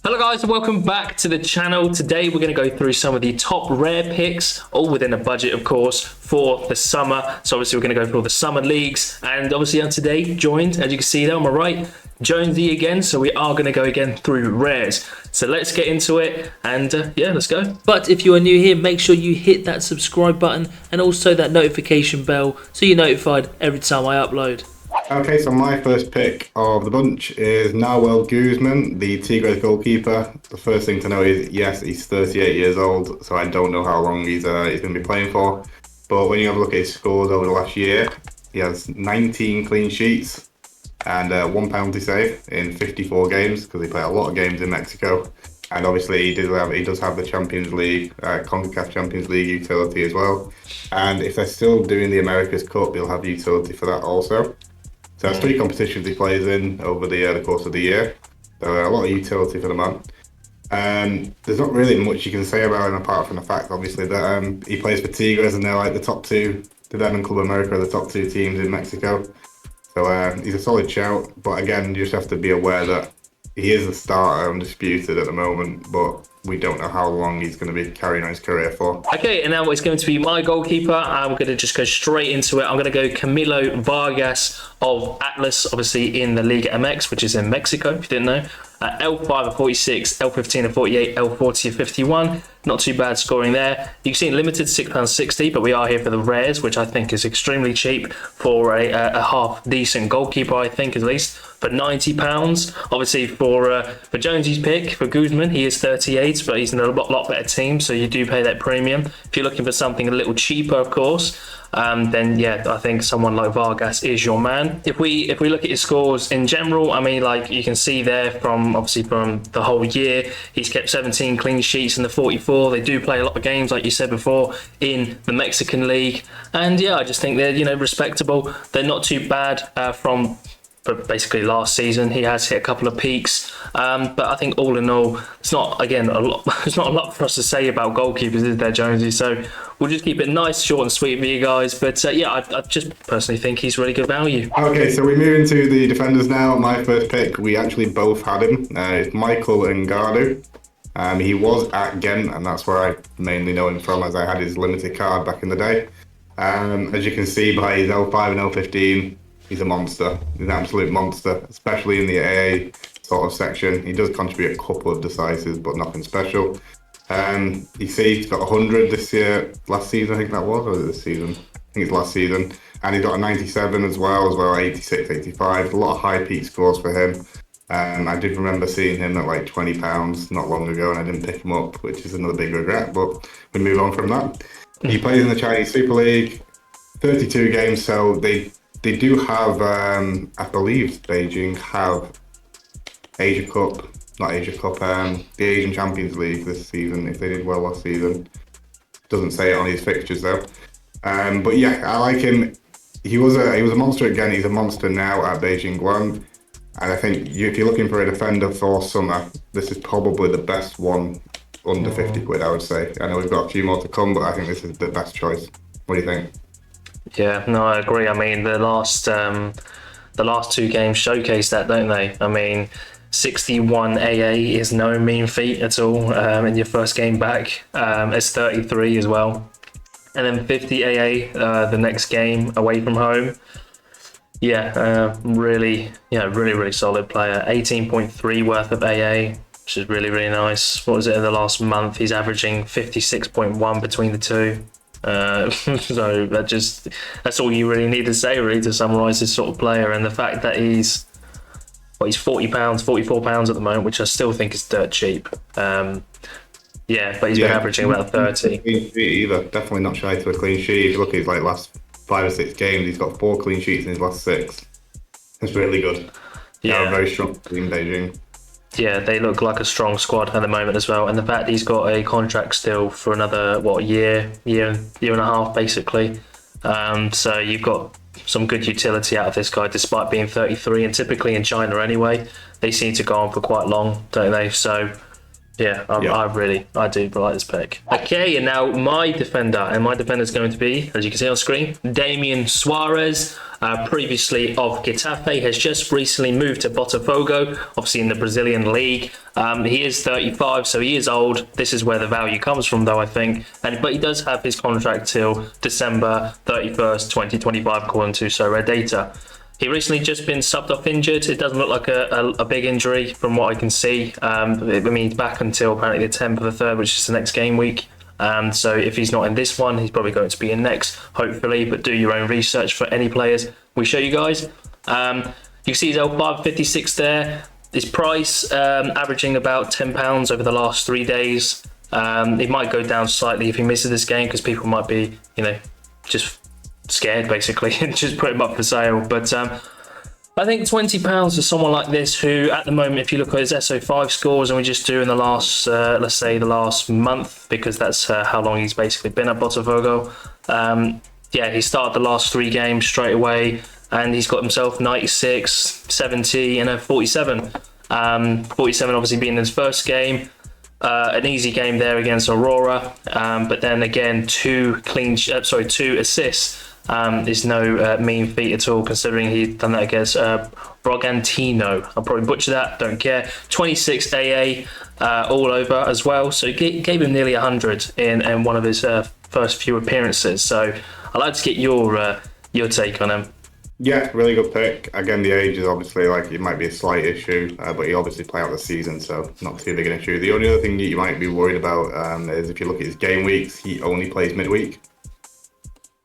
Hello guys and welcome back to the channel. Today we're going to go through some of the top rare picks, all within a budget of course, for the summer. So obviously we're going to go through all the summer leagues, and obviously on today joined, as you can see there on my right, Jonesy again. So we are going to go again through rares. So let's get into it and yeah, let's go. But if you are new here, make sure you hit that subscribe button and also that notification bell so you're notified every time I upload. Okay, so my first pick of the bunch is Nahuel Guzman, the Tigres goalkeeper. The first thing to know is, yes, he's 38 years old, so I don't know how long he's going to be playing for. But when you have a look at his scores over the last year, he has 19 clean sheets and 1 penalty save in 54 games, because he played a lot of games in Mexico. And obviously he does have the Champions League, CONCACAF Champions League utility as well. And if they're still doing the America's Cup, he'll have utility for that also. So there's 3 competitions he plays in over the course of the year. So a lot of utility for the man. There's not really much you can say about him apart from the fact, obviously, that he plays for Tigres and they're like the top 2, them and Club America are the top 2 teams in Mexico. So he's a solid shout, but again, you just have to be aware that he is a starter, undisputed at the moment, but we don't know how long he's going to be carrying on his career for. Okay, and now it's going to be my goalkeeper. I'm going to just go straight into it. I'm going to go Camilo Vargas of Atlas, obviously in the Liga MX, which is in Mexico, if you didn't know. L5 of 46, L15 of 48, L40 of 51. Not too bad scoring there. You can see limited £6.60, but we are here for the rares, which I think is extremely cheap for a half decent goalkeeper, I think, at least, for £90. Obviously for Jonesy's pick, for Guzman, he is 38, but he's in a lot better team, so you do pay that premium. If you're looking for something a little cheaper, of course, then yeah, I think someone like Vargas is your man. If we look at his scores in general, I mean, like you can see there from the whole year, he's kept 17 clean sheets in the 44. They do play a lot of games, like you said before, in the Mexican League, and yeah, I just think they're respectable. They're not too bad from basically last season. He has hit a couple of peaks, but I think all in all, it's not a lot. It's not a lot for us to say about goalkeepers, is there, Jonesy? So we'll just keep it nice, short and sweet for you guys. But yeah, I just personally think he's really good value. Okay, so we move into the defenders now. My first pick, we actually both had him. It's Michael Ngardu. He was at Ghent, and that's where I mainly know him from, as I had his limited card back in the day. As you can see by his L5 and L15, he's a monster. He's an absolute monster, especially in the AA sort of section. He does contribute a couple of decisives, but nothing special. You see he's got 100 this year, last season I think that was, or was it this season? I think it's last season. And he's got a 97 as well, 86, 85. A lot of high peak scores for him. I did remember seeing him at like £20 not long ago, and I didn't pick him up, which is another big regret, but we move on from that. He plays in the Chinese Super League, 32 games, so they do have, I believe Beijing have Asia Cup, not Asia Cup, the Asian Champions League this season, if they did well last season. Doesn't say it on his fixtures though. But yeah, I like him. He was a monster again, he's a monster now at Beijing Guan. And I think if you're looking for a defender for summer, this is probably the best one under 50 quid, I would say. I know we've got a few more to come, but I think this is the best choice. What do you think? Yeah, no, I agree. I mean, the last 2 games showcase that, don't they? I mean, 61 AA is no mean feat at all in your first game back. It's 33 as well. And then 50 AA the next game away from home. Yeah, really solid player. 18.3 worth of AA, which is really nice. What was it in the last month? He's averaging 56.1 between the two. So that's all you really need to say, really, to summarise this sort of player. And the fact that he's £40, £44 at the moment, which I still think is dirt cheap. Yeah, but he's been averaging about 30. Clean sheet either. Definitely not shy to a clean sheet. If you look at his last 5 or 6 games, he's got 4 clean sheets in his last 6. It's really good. Yeah, very strong team, Beijing. Yeah, they look like a strong squad at the moment as well. And the fact he's got a contract still for another, year and a half, basically. So you've got some good utility out of this guy, despite being 33. And typically in China anyway, they seem to go on for quite long, don't they? So Yeah, Yeah. I do like this pick. Okay, and now my defender is going to be, as you can see on screen, Damian Suarez, previously of Getafe, has just recently moved to Botafogo, obviously in the Brazilian league. He is 35, so he is old. This is where the value comes from, though, I think. But he does have his contract till December 31st, 2025, according to Sorare data. He recently just been subbed off injured. It doesn't look like a big injury from what I can see. I mean, he's back until apparently the 10th of the 3rd, which is the next game week. So if he's not in this one, he's probably going to be in next, hopefully. But do your own research for any players we show you guys. You can see his L556 there. His price averaging about £10 over the last 3 days. It might go down slightly if he misses this game because people might be, just scared basically and just put him up for sale. But I think £20 for someone like this, who at the moment, if you look at his SO5 scores, and we just do in the last, let's say the last month, because that's how long he's basically been at Botafogo. He started the last 3 games straight away, and he's got himself 96, 70, and a 47. 47 obviously being his first game. An easy game there against Aurora, but then again, 2 assists. Is no mean feat at all, considering he'd done that against Bragantino. I'll probably butcher that, don't care. 26 AA all over as well, so gave him nearly 100 in one of his first few appearances. So I'd like to get your take on him. Yeah, really good pick. Again, the age is obviously it might be a slight issue, but he obviously play out the season, so not too big an issue. The only other thing that you might be worried about is if you look at his game weeks, he only plays midweek.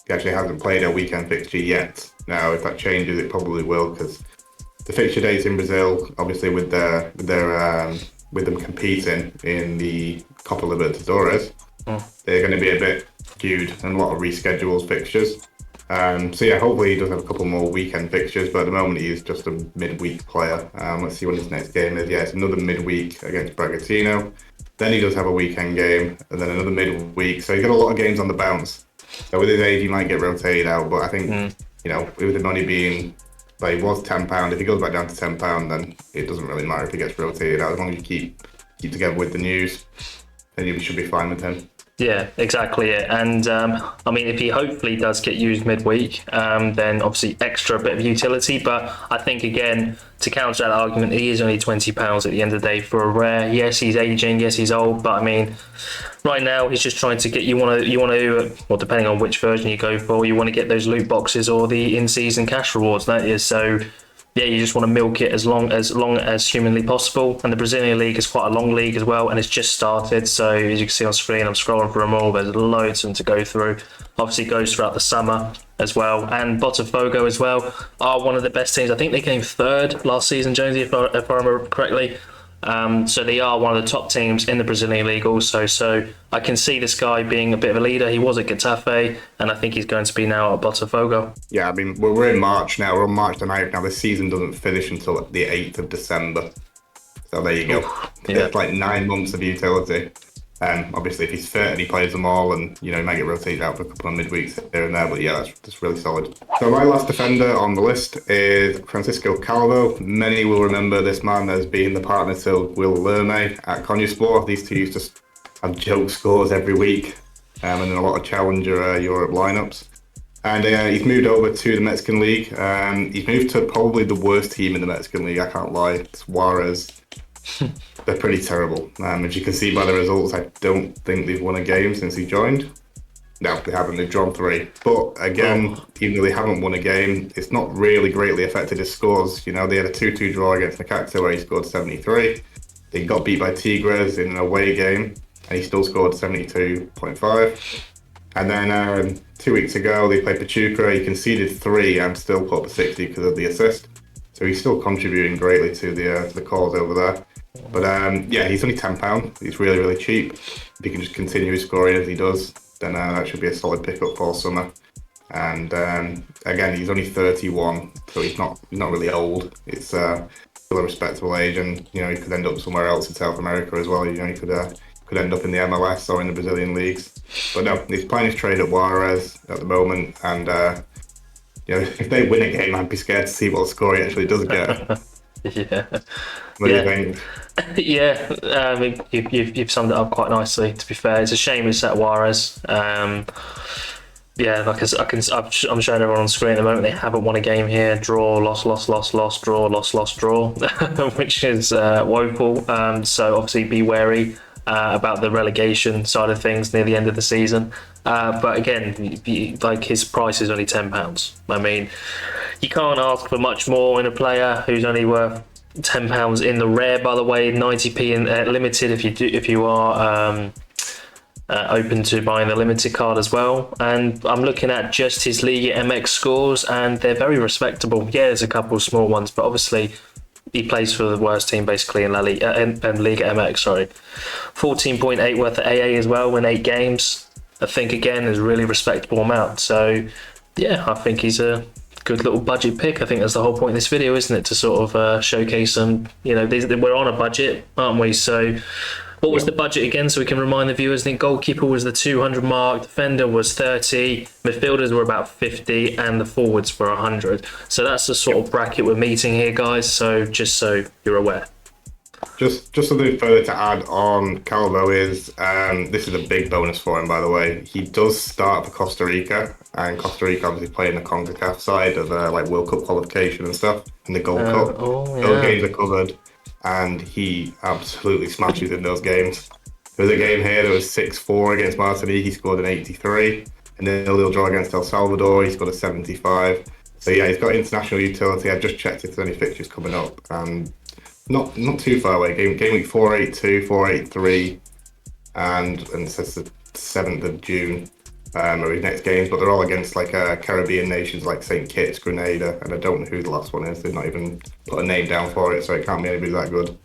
He actually hasn't played a weekend fixture yet. Now, if that changes, it probably will, because the fixture dates in Brazil, obviously with them competing in the Copa Libertadores, they're going to be a bit skewed and a lot of reschedules fixtures. Hopefully he does have a couple more weekend fixtures, but at the moment he is just a midweek player. Let's see when his next game is. Yeah, it's another midweek against Bragantino. Then he does have a weekend game, and then another midweek. So he's got a lot of games on the bounce. So with his age, he might get rotated out, but I think, with him only being, he was £10, if he goes back down to £10, then it doesn't really matter if he gets rotated out. As long as you keep together with the news, then you should be fine with him. Yeah, exactly it. And if he hopefully does get used midweek, then obviously extra bit of utility. But I think, again, to counter that argument, he is only £20 at the end of the day for a rare. Yes, he's aging. Yes, he's old. But right now he's just trying to get you want to depending on which version you go for, you want to get those loot boxes or the in-season cash rewards. That is so. Yeah, you just want to milk it as long as humanly possible. And the Brazilian league is quite a long league as well, and it's just started. So as you can see on screen, I'm scrolling through them all. There's loads of them to go through. Obviously, it goes throughout the summer as well. And Botafogo as well are one of the best teams. I think they came 3rd last season, Jonesy, if I remember correctly. So they are one of the top teams in the Brazilian league also. So I can see this guy being a bit of a leader. He was at Getafe, and I think he's going to be now at Botafogo. Yeah, we're in March now. We're on March the 9th now. The season doesn't finish until the 8th of December. So there you go. Yeah. It's 9 months of utility. Obviously, if he's fit and he plays them all, and he might get rotated out for a couple of midweeks here and there, but yeah, that's really solid. So my last defender on the list is Francisco Calvo. Many will remember this man as being the partner to Will Lerme at Konyaspor. These two used to have joke scores every week, and then a lot of Challenger Europe lineups. And he's moved over to the Mexican League. He's moved to probably the worst team in the Mexican League, I can't lie. It's Juarez. They're pretty terrible. As you can see by the results, I don't think they've won a game since he joined. No, they haven't. They've drawn 3. But again, even though they haven't won a game, it's not really greatly affected his scores. They had a 2-2 draw against Necaxa where he scored 73. They got beat by Tigres in an away game, and he still scored 72.5. And then 2 weeks ago, they played Pachuca. He conceded 3 and still put up a 60 because of the assist. So he's still contributing greatly to the cause over there. But he's only £10. He's really, really cheap. If he can just continue scoring as he does, then that should be a solid pickup for summer. And again, he's only 31, so he's not really old. It's still a respectable age, and he could end up somewhere else in South America as well. He could end up in the MLS or in the Brazilian leagues. But no, he's playing his trade at Juarez at the moment, and if they win a game, I'd be scared to see what score he actually does get. Yeah. What do you Yeah. think? Yeah, you've summed it up quite nicely. To be fair, it's a shame it's at Juarez. Yeah, like I'm showing everyone on screen at the moment. They haven't won a game here. Draw, loss, loss, loss, loss, draw, loss, loss, draw, which is woeful. So obviously be wary about the relegation side of things near the end of the season. But again, like his price is only £10. I mean, you can't ask for much more in a player who's only worth £10 in the rare. By the way, 90p in limited if you are. Open to buying the limited card as well. And I'm looking at just his Liga MX scores, and they're very respectable. Yeah, there's a couple of small ones, but obviously he plays for the worst team basically in La Liga and Liga MX. Sorry, 14.8 worth of AA as well in 8 games. I think again is a really respectable amount. So yeah, I think he's a good little budget pick. I think that's the whole point of this video, isn't it? To sort of showcase some. We're on a budget, aren't we? So what was the budget again, so we can remind the viewers? I think goalkeeper was the 200 mark, defender was 30, midfielders were about 50, and the forwards were 100. So that's the sort of bracket we're meeting here, guys. So just so you're aware. Just something further to add on Calvo is this is a big bonus for him, by the way. He does start for Costa Rica, and Costa Rica obviously playing the CONCACAF side of like World Cup qualification and stuff, and the Gold Cup. Yeah. Those games are covered, and he absolutely smashes in those games. There was a game here that was 6-4 against Martinique. He scored an 83, and then a little draw against El Salvador. He scored a 75. So yeah, he's got international utility. I've just checked if there's any fixtures coming up, and not too far away. Game week 482, 483, and it says the 7th of June are his next games, but they're all against like Caribbean nations like St. Kitts, Grenada, and I don't know who the last one is. They've not even put a name down for it, so it can't be anybody that good.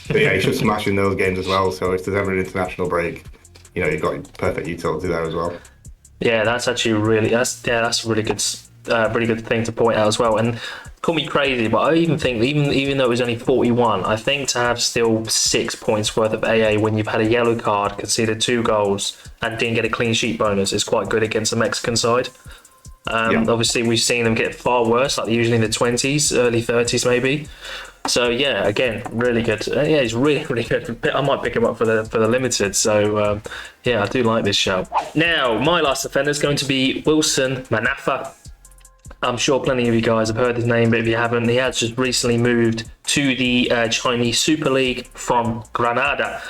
But yeah, he should smash in those games as well. So if there's ever an international break, you've got perfect utility there as well. Yeah, that's actually that's a really good thing to point out as well. And call me crazy, but I even think even though it was only 41, I think to have still 6 points worth of AA when you've had a yellow card, conceded 2 goals, and didn't get a clean sheet bonus is quite good against the Mexican side. Obviously, we've seen them get far worse, like usually in the 20s, early 30s maybe. So yeah, again, really good. Yeah, he's really, really good. I might pick him up for the limited. So yeah, I do like this show. Now, my last defender is going to be Wilson Manafa. I'm sure plenty of you guys have heard his name, but if you haven't, he has just recently moved to the Chinese Super League from Granada,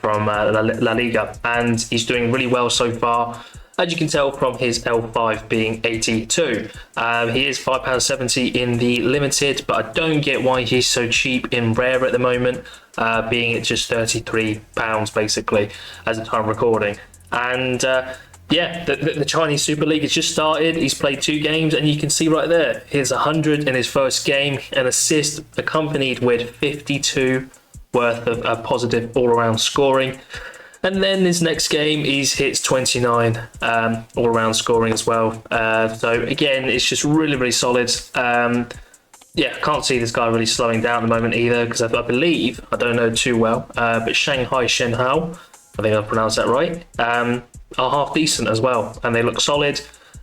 from La Liga, and he's doing really well so far. As you can tell from his L5 being 82. He is £5.70 in the limited, but I don't get why he's so cheap in rare at the moment, being at just £33 basically as a time recording. And yeah, the Chinese Super League has just started. He's played 2 games, and you can see right there, here's 100 in his first game, an assist accompanied with 52 worth of positive all-around scoring. And then his next game, he hits 29 all-around scoring as well. So again, it's just really, really solid. Yeah, can't see this guy really slowing down at the moment either, because I believe, I don't know too well, but Shanghai Shenhao, I think I pronounced that right, are half decent as well, and they look solid.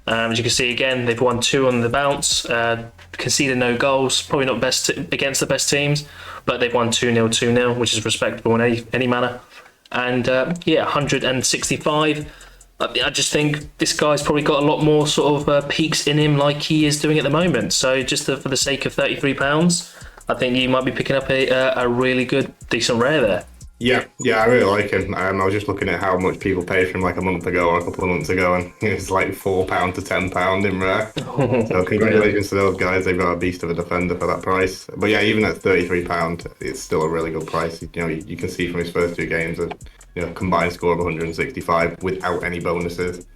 As you can see again, they've won 2 on the bounce, conceded no goals, probably not best against the best teams, but they've won 2-0, 2-0, which is respectable in any manner. And yeah, 165. I just think this guy's probably got a lot more sort of peaks in him, like he is doing at the moment. So just for the sake of £33, I think you might be picking up a really good, decent rare there. Yeah, I really like him. I was just looking at how much people paid for him like a month ago or a couple of months ago, and it's like £4 to £10 in rare. So congratulations to those guys. They've got a beast of a defender for that price. But yeah, even at £33, it's still a really good price. You can see from his first 2 games a combined score of 165 without any bonuses.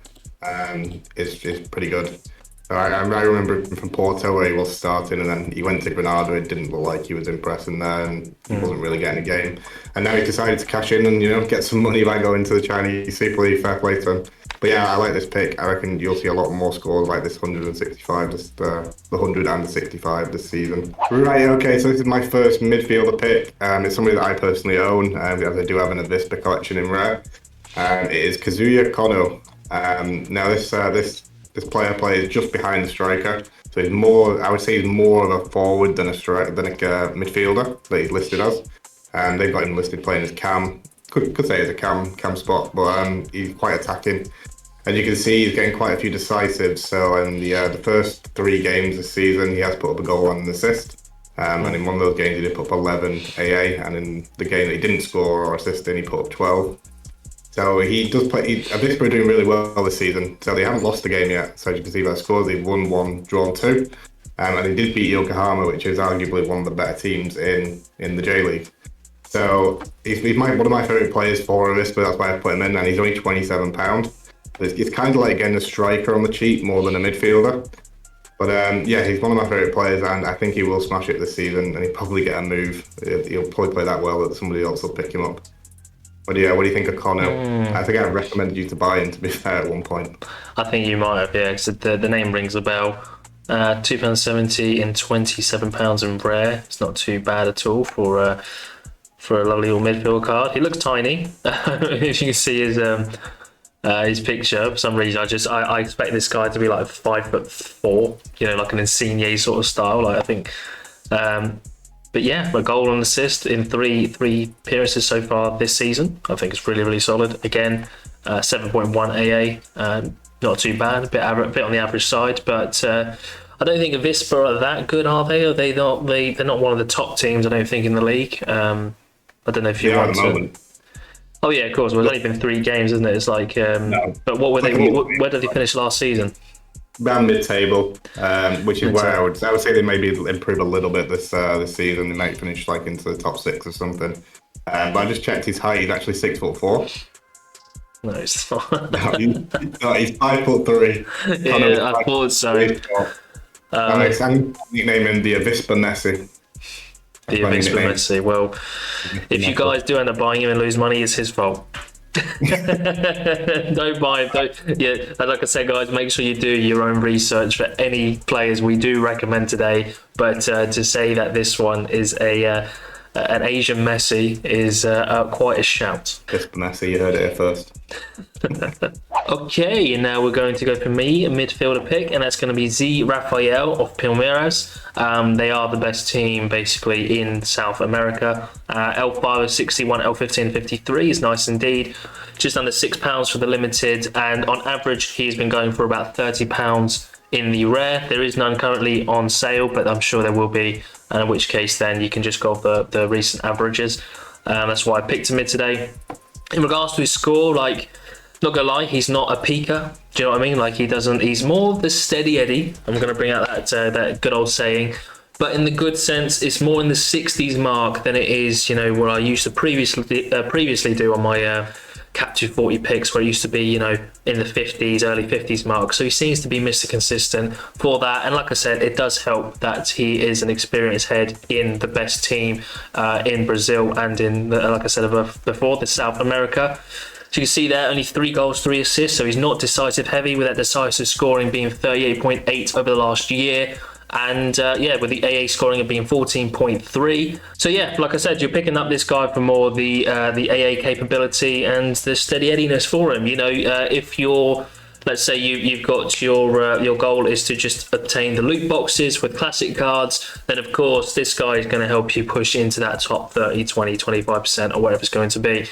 It's pretty good. I remember from Porto where he was starting, and then he went to Granada. It didn't look like he was impressing there, and he wasn't really getting a game. And now he decided to cash in and get some money by going to the Chinese Super League. Fair play to him. But yeah, I like this pick. I reckon you'll see a lot more scores like this 165, the 100 and the 65 this season. Right, okay, so this is my first midfielder pick. It's somebody that I personally own, as I do have an Avispa collection in rare. It is Kazuya Kono. Now this this player plays just behind the striker. So he's more, I would say, he's more of a forward than a midfielder that he's listed as. And they've got him listed playing as cam. Could say as a cam spot, but he's quite attacking. And you can see he's getting quite a few decisives. So in the first 3 games this season, he has put up a goal and an assist. And in one of those games, he did put up 11 AA. And in the game that he didn't score or assist in, he put up 12. So he does play. Avispa are doing really well this season. So they haven't lost the game yet. So as you can see by the scores, they've won 1, drawn 2. And they did beat Yokohama, which is arguably one of the better teams in the J League. So he's one of my favourite players for Avispa. That's why I put him in. And he's only £27. It's kind of like getting a striker on the cheap more than a midfielder. But yeah, he's one of my favourite players, and I think he will smash it this season. And he'll probably get a move. He'll probably play that well that somebody else will pick him up. But yeah, what do you think of Connell? I think I recommended you to buy him, to be fair, at one point. I think you might have, yeah, because the name rings a bell. £2.70 and £27 in rare. It's not too bad at all for a lovely little midfield card. He looks tiny. If you can see his picture, for some reason I expect this guy to be like 5'4", you know, like an Insigne sort of style. Like I think. But yeah, a goal and assist in three appearances so far this season. I think it's really, really solid. Again, 7.1 AA, not too bad. A bit on the average side, but I don't think Avispa are that good, are they? Are they not? They're not one of the top teams, I don't think, in the league. I don't know if you want to. Oh yeah, of course. Well, it's only been 3 games, isn't it? It's like, no. But what were they? Where did they finish last season? Around mid-table, which is where I would say they maybe improve a little bit this season. They might finish like into the top 6 or something. But I just checked his height. He's actually 6'4". No, it's not. He's 5'3". Yeah, I thought so. I'm nicknaming the Avispa Messi. The Avispa Messi. Well, if you guys do end up buying him and lose money, it's his fault. Don't buy him. Yeah, like I said, guys, make sure you do your own research for any players we do recommend today. But to say that this one is an Asian Messi is quite a shout. Just Messi, you heard it here first. Okay, and now we're going to go for me, a midfielder pick, and that's going to be Z Rafael of Palmeiras. They are the best team basically in South America. L5 is 61, L15 53 is nice indeed. Just under £6 for the limited, and on average he's been going for about £30 in the rare. There is none currently on sale, but I'm sure there will be, and in which case then you can just go off the recent averages. That's why I picked him in today. In regards to his score, like, not gonna lie, he's not a peaker. Do you know what I mean? Like, he's more the steady Eddie. I'm gonna bring out that good old saying, but in the good sense, it's more in the 60s mark than it is, you know, what I used to previously do on my Cap 240 picks, where it used to be, you know, in the 50s, early 50s mark. So he seems to be Mr. Consistent for that. And like I said, it does help that he is an experienced head in the best team in Brazil and in, like I said before, the South America. So you can see there, only 3 goals, 3 assists. So he's not decisive heavy, with that decisive scoring being 38.8 over the last year. And yeah, with the AA scoring of being 14.3. So yeah, like I said, you're picking up this guy for more the AA capability and the steady Eddiness for him. You know, if you're, let's say you've got your goal is to just obtain the loot boxes with classic cards, then of course this guy is going to help you push into that top 30, 20, 25% or whatever it's going to be.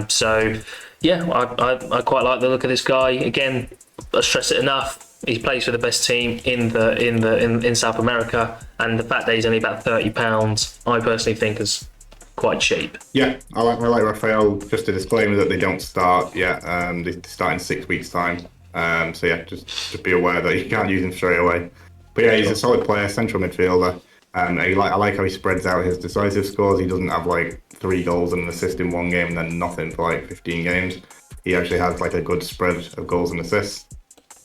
So yeah, I quite like the look of this guy. Again, I stress it enough. He plays for the best team in South America, and the fact that he's only about £30, I personally think is quite cheap. Yeah, I like Rafael. Just a disclaimer that they don't start yet. They start in 6 weeks' time. So yeah, just be aware that you can't use him straight away. But yeah, he's a solid player, central midfielder. I like how he spreads out his decisive scores. He doesn't have like 3 goals and an assist in one game and then nothing for like 15 games. He actually has like a good spread of goals and assists.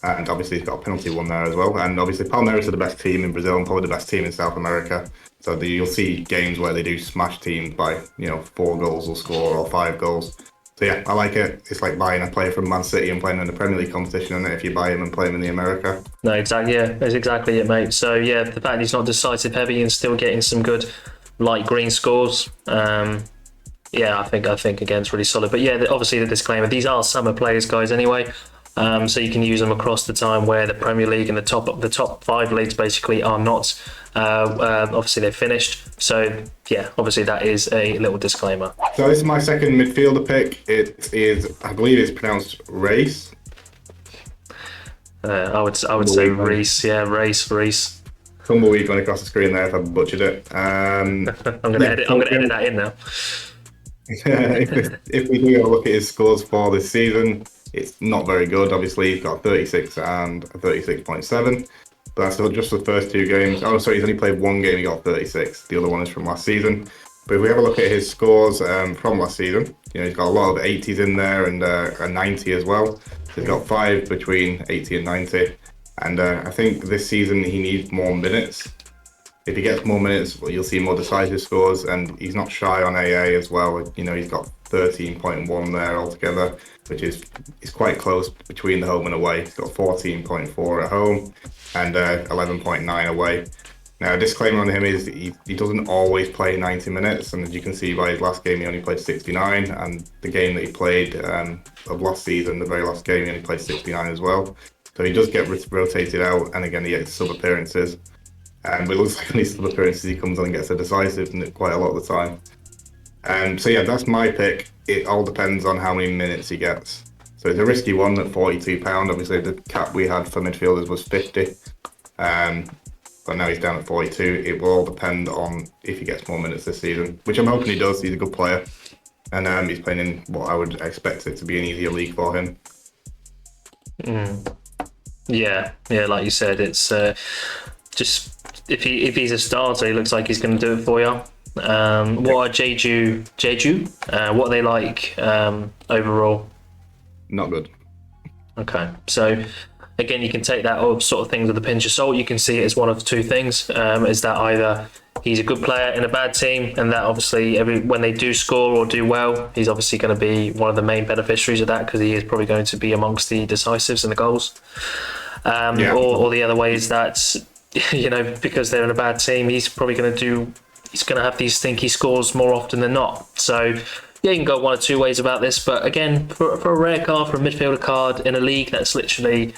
And obviously he's got a penalty one there as well. And obviously Palmeiras are the best team in Brazil and probably the best team in South America. So you'll see games where they do smash teams by, 4 goals will score or 5 goals. So yeah, I like it. It's like buying a player from Man City and playing in the Premier League competition, isn't it, if you buy him and play him in the America? No, exactly. Yeah, that's exactly it, mate. So yeah, the fact he's not decisive heavy and still getting some good light green scores. Yeah, I think again it's really solid. But yeah, obviously the disclaimer: these are summer players, guys. Anyway, So you can use them across the time where the Premier League and the top 5 leagues basically are not. Obviously they're finished. So yeah, obviously that is a little disclaimer. So this is my second midfielder pick. It is, I believe it's pronounced Race. I would say Reese. Yeah, Reese. Tumbleweed went across the screen there if I butchered it. I'm gonna edit that in now. if we do look at his scores for this season, it's not very good. Obviously, he's got 36 and a 36.7, but that's just the first 2 games. Oh, sorry, he's only played 1 game. He got 36. The other one is from last season. But if we have a look at his scores from last season, he's got a lot of 80s in there and a 90 as well. So he's got 5 between 80 and 90. And I think this season he needs more minutes. If he gets more minutes, you'll see more decisive scores, and he's not shy on AA as well. He's got 13.1 there altogether, which is quite close between the home and away. He's got 14.4 at home and 11.9 away. Now, a disclaimer on him is he doesn't always play 90 minutes, and as you can see by his last game, he only played 69, and the game that he played of last season, the very last game, he only played 69 as well. So he does get rotated out, and again, he gets sub appearances. But it looks like on his sub appearances, he comes on and gets a decisive quite a lot of the time. So yeah, that's my pick. It all depends on how many minutes he gets. So it's a risky one at £42. Obviously, the cap we had for midfielders was 50. But now he's down at 42. It will all depend on if he gets more minutes this season, which I'm hoping he does. He's a good player. And he's playing in what I would expect it to be an easier league for him. Yeah, like you said, it's just if he's a starter, he looks like he's going to do it for you. What are Jeju? What are they like overall? Not good. Okay, so again, you can take that sort of things with a pinch of salt. You can see it as one of 2 things: is that either he's a good player in a bad team, and that obviously when they do score or do well, he's obviously going to be one of the main beneficiaries of that because he is probably going to be amongst the decisives and the goals. Or the other way is that because they're in a bad team, he's probably going to have these stinky scores more often than not. So yeah, you can go one or 2 ways about this, but again, for a rare card, for a midfielder card in a league that's literally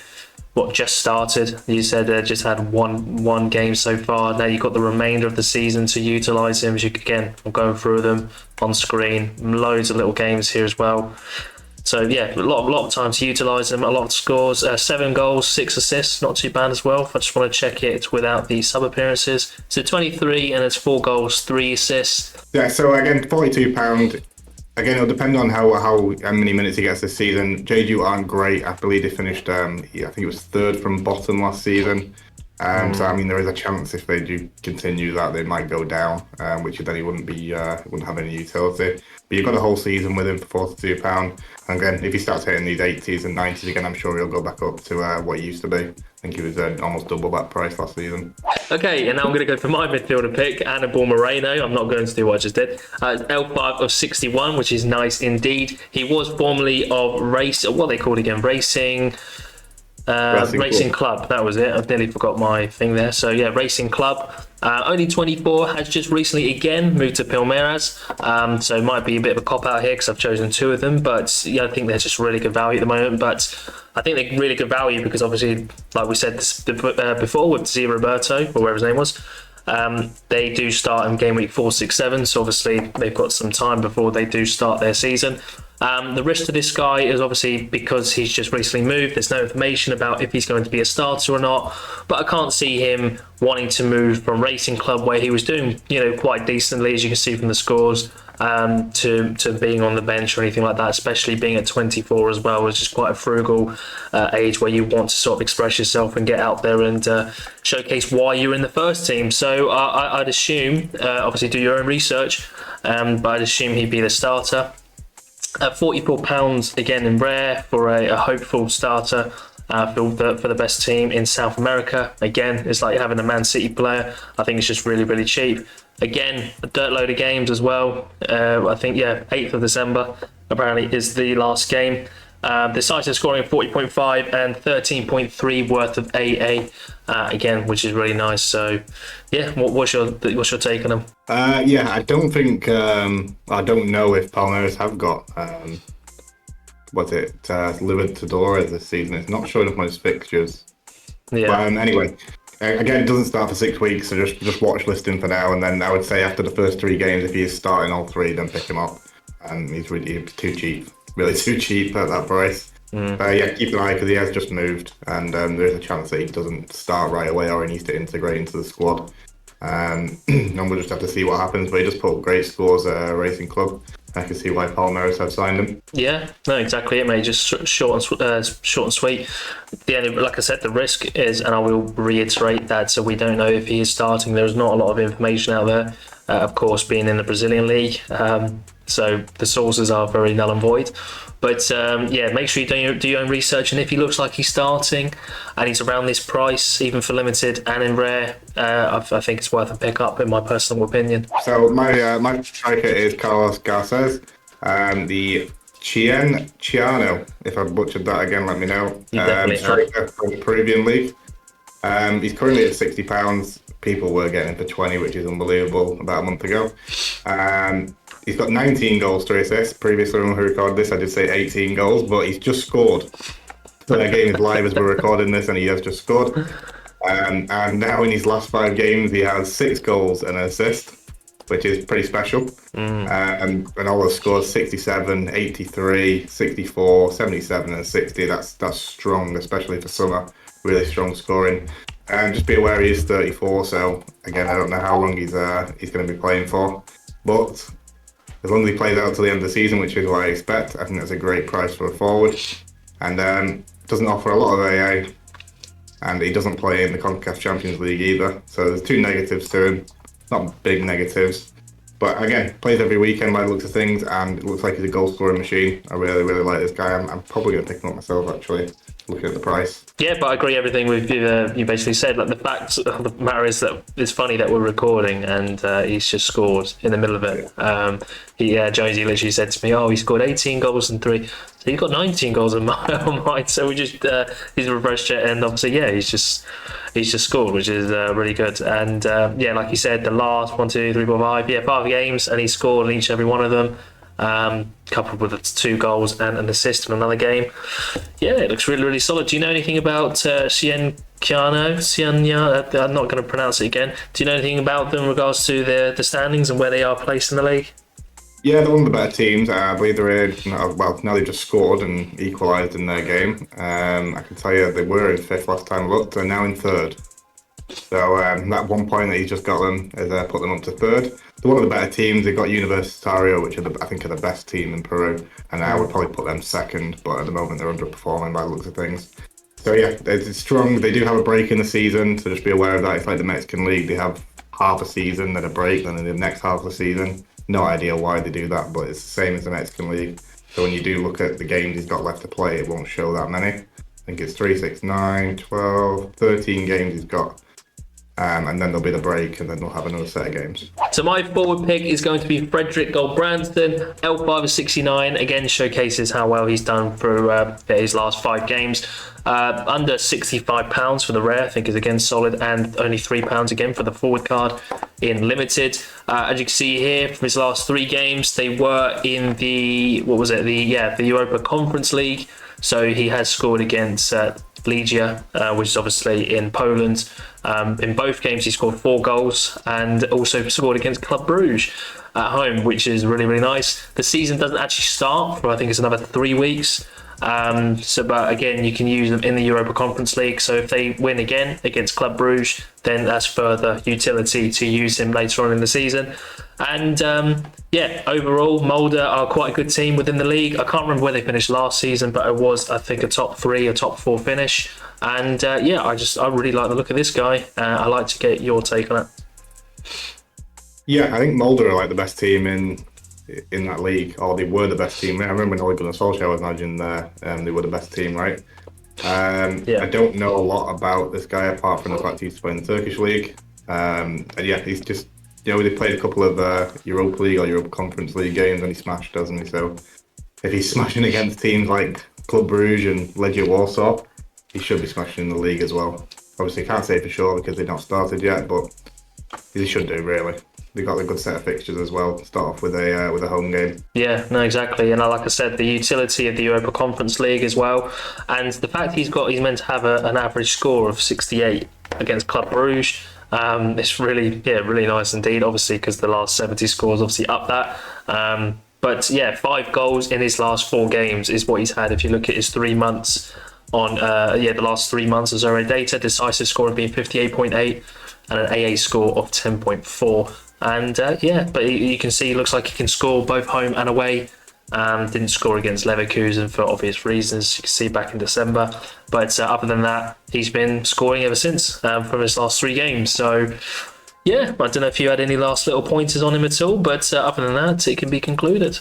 just started, you said just had one game so far. Now you've got the remainder of the season to utilise him. I'm going through them on screen, loads of little games here as well. So yeah, a lot of time to utilise them, a lot of scores, 7 goals, 6 assists, not too bad as well. I just want to check it without the sub appearances. So 23 and it's 4 goals, 3 assists. Yeah, so again, £42. Again, it'll depend on how many minutes he gets this season. Jeju aren't great. I believe they finished, I think it was 3rd from bottom last season. So I mean, there is a chance if they do continue that they might go down, which then he wouldn't have any utility. But you've got a whole season with him for £42. And again, if he starts hitting these 80s and 90s again, I'm sure he'll go back up to what he used to be. I think he was almost double that price last season. Okay, and now I'm going to go for my midfielder pick, Annabelle Moreno. I'm not going to do what I just did. L5 of 61, which is nice indeed. He was formerly of Racing Club. That was it. I've nearly forgot my thing there. So yeah, Racing Club. Only 24, has just recently again moved to Palmeiras. So it might be a bit of a cop out here because I've chosen 2 of them. But yeah, I think they're just really good value at the moment. But I think they're really good value because obviously, like we said before with Z Roberto, or whatever his name was, they do start in game week 4, 6, 7. So obviously they've got some time before they do start their season. The risk to this guy is obviously because he's just recently moved. There's no information about if he's going to be a starter or not. But I can't see him wanting to move from Racing Club, where he was doing, quite decently, as you can see from the scores, to being on the bench or anything like that. Especially being at 24 as well, which is quite a frugal age where you want to sort of express yourself and get out there and showcase why you're in the first team. So I'd assume, obviously do your own research, but I'd assume he'd be the starter. At £44 again in rare for a hopeful starter for the best team in South America. Again, it's like having a Man City player. I think it's just really, really cheap. Again, a dirt load of games as well. I think, 8th of December apparently is the last game. Decisive scoring of 40.5 and 13.3 worth of AA again, which is really nice. So, yeah, what's your take on him? I don't think I don't know if Palmeiras have got Libertadores this season. It's not showing up on his fixtures. Yeah. But anyway, again, it doesn't start for 6 weeks, so just watch listing for now. And then I would say after the first 3 games, if he is starting all three, then pick him up. And he's really too cheap, really too cheap at that price. Yeah, keep an eye because he has just moved, and there's a chance that he doesn't start right away or he needs to integrate into the squad. And we'll just have to see what happens. But he just put great scores at a racing club. I can see why Palmeiras have signed him. Yeah, no, exactly. It may just short and sweet. The only, like I said, the risk is, and I will reiterate that. So we don't know if he is starting. There is not a lot of information out there. Of course, being in the Brazilian league, so the sources are very null and void. But yeah, make sure you do your own research. And if he looks like he's starting and he's around this price, even for limited and in rare, I think it's worth a pick up, in my personal opinion. So my striker is Carlos Garces, the Chiano. If I butchered that again, let me know. Striker from the Peruvian league. He's currently at £60. People were getting him for 20, which is unbelievable, about a month ago. He's got 19 goals to assists. Previously, when we recorded this, I did say 18 goals, but he's just scored. So that game is live as we're recording this, and he has just scored. And now in his last 5 games, he has 6 goals and an assist, which is pretty special. And all those scores, 67, 83, 64, 77 and 60. That's strong, especially for summer. Really strong scoring. And just be aware he is 34, so again, I don't know how long he's going to be playing for. But as long as he plays out to the end of the season, which is what I expect, I think that's a great price for a forward. And doesn't offer a lot of AA, and he doesn't play in the CONCACAF Champions League either. So there's 2 negatives to him, not big negatives. But again, plays every weekend by the looks of things, and it looks like he's a goal scoring machine. I really, really like this guy. I'm probably going to pick him up myself, actually, looking at the price. Yeah, but I agree everything with you basically said. Like, the fact of the matter is that it's funny that we're recording and he's just scored in the middle of it. Jonesy literally said to me, "Oh, he scored 18 goals and 3." So he's got 19 goals on mine. So we just he's a reverse check, and obviously he's just scored, which is really good. And like you said, the last 1, 2, 3, 4, 5, 5 games, and he scored in each and every one of them. Coupled with 2 goals and an assist in another game. Yeah, it looks really, really solid. Do you know anything about Cian? I'm not going to pronounce it again. Do you know anything about them in regards to the standings and where they are placed in the league? Yeah, they're one of the better teams. I believe they're in, now they've just scored and equalised in their game. I can tell you they were in 5th last time I looked. They're now in 3rd. So that 1 point that he's just got them has put them up to 3rd. They're one of the better teams. They've got Universitario, which I think are the best team in Peru, and I would probably put them 2nd, but at the moment they're underperforming by the looks of things. So yeah, it's strong. They do have a break in the season, so just be aware of that. It's like the Mexican League. They have half a season, then a break, then in the next half of the season. No idea why they do that, but it's the same as the Mexican League. So when you do look at the games he's got left to play, it won't show that many. I think it's 3, 6, 9, 12, 13 games he's got. And then there'll be the break, and then we'll have another set of games. So my forward pick is going to be Frederick Goldbrandston, L5 of 69. Again, showcases how well he's done through his last 5 games. Under £65 for the rare, I think is again solid, and only £3 again for the forward card in limited. As you can see here, from his last 3 games, they were in the Europa Conference League. So he has scored against Legia, which is obviously in Poland. In both games, he scored 4 goals and also scored against Club Brugge at home, which is really, really nice. The season doesn't actually start for, I think it's another 3 weeks. But again, you can use them in the Europa Conference League. So if they win again against Club Brugge, then that's further utility to use him later on in the season. And overall, Mulder are quite a good team within the league. I can't remember where they finished last season, but it was, I think, a top 3 or top 4 finish. And I really like the look of this guy. I'd like to get your take on it. Yeah, I think Mulder are like the best team in that league, or they were the best team. I remember when Ole Gunnar Solskjaer was managing there, they were the best team, right? I don't know a lot about this guy apart from the fact he's playing the Turkish league. He's just, they played a couple of Europa League or Europa Conference League games and he smashed, doesn't he? So if he's smashing against teams like Club Brugge and Legia Warsaw, he should be smashing in the league as well. Obviously, I can't say for sure because they've not started yet, but he should do, really. They got a good set of fixtures as well. Start off with a home game. Yeah, no, exactly. And like I said, the utility of the Europa Conference League as well, and the fact he's meant to have an average score of 68 against Club Brugge. It's really nice indeed. Obviously, because the last 70 scores obviously up that. But yeah, 5 goals in his last 4 games is what he's had. If you look at his 3 months on, the last 3 months of Sorare data, decisive score being 58.8 and an AA score of 10.4. And but you can see, it looks like he can score both home and away. Didn't score against Leverkusen for obvious reasons, you can see back in December. But other than that, he's been scoring ever since from his last 3 games. So yeah, I don't know if you had any last little pointers on him at all, but other than that, it can be concluded.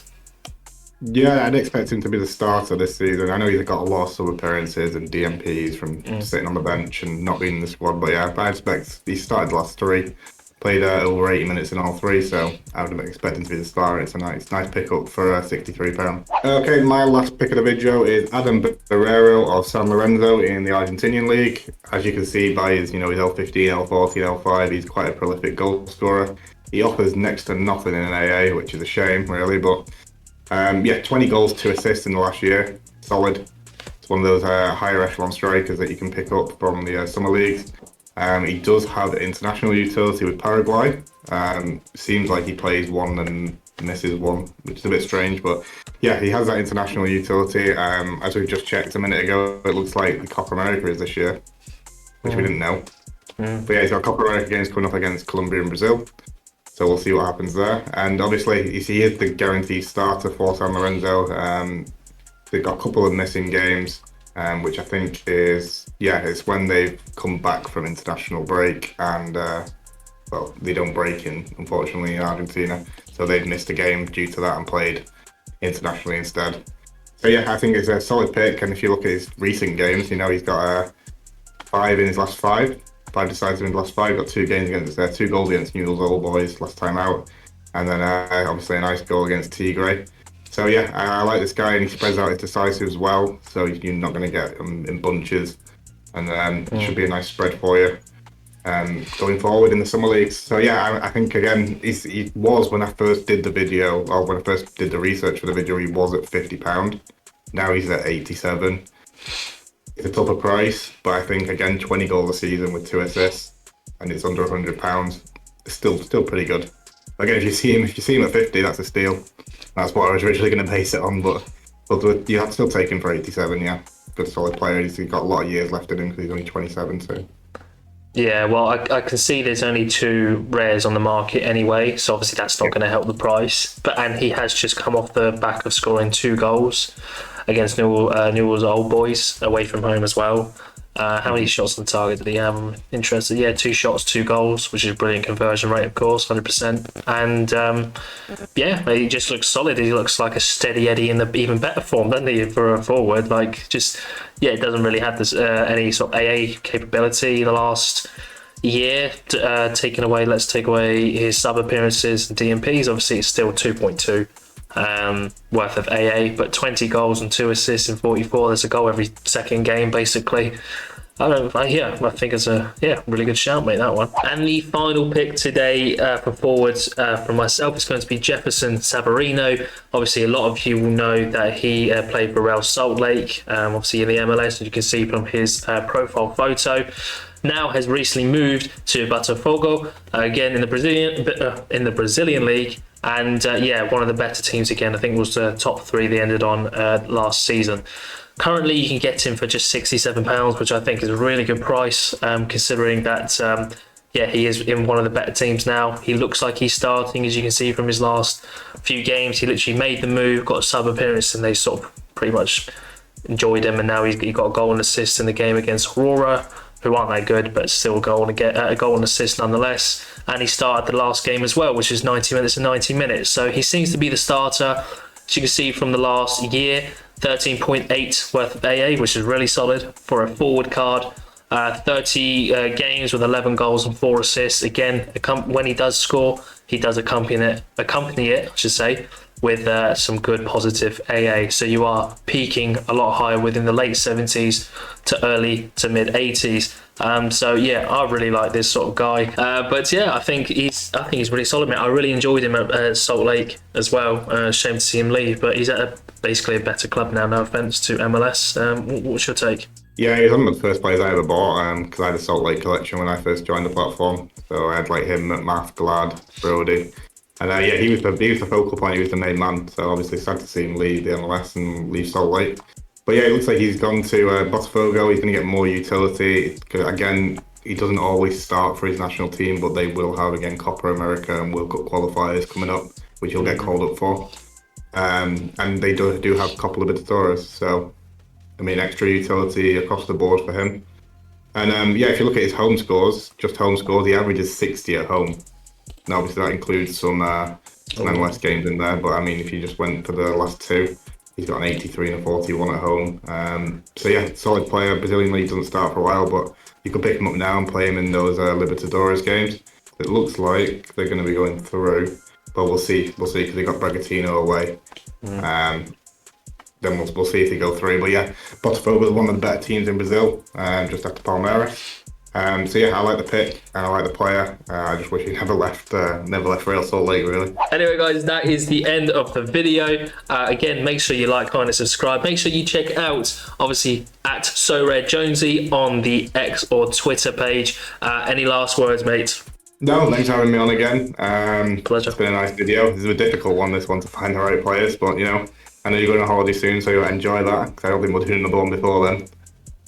Yeah, I'd expect him to be the starter this season. I know he's got a lot of sub appearances and DMPs from sitting on the bench and not being in the squad, but yeah, I expect he started the last 3. Played over 80 minutes in all 3, so I would expect him to be the star. It's a nice pickup for £63. Okay, my last pick of the video is Adam Barrero of San Lorenzo in the Argentinian League. As you can see by his, his L15, L14, L5, he's quite a prolific goal scorer. He offers next to nothing in an AA, which is a shame, really. But 20 goals, 2 assists in the last year, solid. It's one of those higher echelon strikers that you can pick up from the summer leagues. He does have international utility with Paraguay. Seems like he plays 1 and misses 1, which is a bit strange, but yeah, he has that international utility. As we just checked a minute ago, it looks like the Copa America is this year, which we didn't know. But yeah, he's got Copa America games coming up against Colombia and Brazil, so we'll see what happens there. And obviously, he is the guaranteed starter for San Lorenzo. They've got a couple of missing games. Which I think is, it's when they've come back from international break and, they don't break unfortunately, in Argentina. So they've missed a game due to that and played internationally instead. So yeah, I think it's a solid pick. And if you look at his recent games, he's got 5 in his last 5. 5 decisive in his last 5. Got 2 games against 2 goals against Newell's Old Boys last time out. And then obviously a nice goal against Tigre. So yeah, I like this guy, and he spreads out his decisive as well. So you're not going to get him in bunches, and it should be a nice spread for you going forward in the summer leagues. So yeah, I think again, he was, when I first did the video, or when I first did the research for the video, he was at £50. Now he's at 87. It's a tougher price, but I think again, 20 goals a season with 2 assists, and it's under £100. It's still pretty good. Again, if you see him at 50, that's a steal. That's what I was originally going to base it on, but you have to still take him for 87, yeah. Good solid player. He's got a lot of years left in him because he's only 27, so. Yeah, well, I can see there's only 2 rares on the market anyway, so obviously that's not going to help the price. And he has just come off the back of scoring 2 goals against Newell's Old Boys away from home as well. How many shots on target did he have? I'm interested. Yeah, 2 shots, 2 goals, which is a brilliant conversion rate, of course, 100%. And he just looks solid. He looks like a steady Eddie in the even better form, doesn't he, for a forward? It doesn't really have this any sort of AA capability the last year. Let's take away his sub appearances and DMPs. Obviously, it's still 2.2. Worth of AA, but 20 goals and 2 assists in 44. There's a goal every second game, basically. I think it's a really good shout, mate, that one. And the final pick today for forwards from myself is going to be Jefferson Savarino. Obviously, a lot of you will know that he played for Real Salt Lake, obviously in the MLS, as you can see from his profile photo. Now has recently moved to Botafogo, again in the Brazilian league. And one of the better teams again. I think it was the top 3 they ended on last season. Currently, you can get him for just £67, which I think is a really good price, considering that he is in one of the better teams now. He looks like he's starting, as you can see from his last few games. He literally made the move, got a sub appearance, and they sort of pretty much enjoyed him. And now he got a goal and assist in the game against Aurora, who aren't that good, but still a goal and assist nonetheless. And he started the last game as well, which is 90 minutes and 90 minutes. So he seems to be the starter. As you can see from the last year, 13.8 worth of AA, which is really solid for a forward card. 30 games with 11 goals and 4 assists. Again, when he does score, he does accompany it, with some good positive AA. So you are peaking a lot higher within the late 70s to early to mid 80s. So yeah, I really like this sort of guy. But yeah, I think he's really solid, mate. I really enjoyed him at Salt Lake as well. Shame to see him leave, but he's at basically a better club now. No offense to MLS. What's your take? Yeah, he's one of the first players I ever bought because I had a Salt Lake collection when I first joined the platform. So I had like him, McMath, Glad, Brody. And yeah, he was the focal point, he was the main man. So obviously sad to see him leave the MLS and leave Salt Lake. But yeah, it looks like he's gone to Botafogo. He's going to get more utility. Again, he doesn't always start for his national team, but they will have, again, Copa America and World Cup qualifiers coming up, which he'll get called up for. And they do have Copa Libertadores. So, I mean, extra utility across the board for him. And yeah, if you look at his home scores, just home scores, he averages 60 at home. Now, obviously, that includes some MLS games in there. But I mean, if you just went for the last two, he's got an 83 and a 41 at home. So yeah, solid player. Brazilian league doesn't start for a while, but you could pick him up now and play him in those Libertadores games. It looks like they're going to be going through, but we'll see. We'll see because they got Bragantino away. Then we'll see if they go through. But yeah, Botafogo is one of the better teams in Brazil, just after Palmeiras. So yeah, I like the pick and I like the player. I just wish he never left Real Salt Lake, really. Anyway, guys, that is the end of the video. Again, make sure you like, comment, and subscribe. Make sure you check out, obviously, at Sorare Jonesy on the X or Twitter page. Any last words, mate? No, thanks for having me on again. Pleasure. It's been a nice video. This is a difficult one, this one, to find the right players, but you know, I know you're going on holiday soon, so you'll enjoy that, because I don't think we'll do another one before then.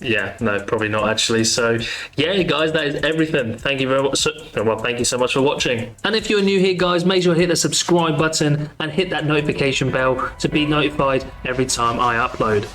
Yeah, no, probably not actually. So yeah, guys, that is everything. Thank you very much. Well, thank you so much for watching. And if you're new here, guys, make sure to hit the subscribe button and hit that notification bell to be notified every time I upload.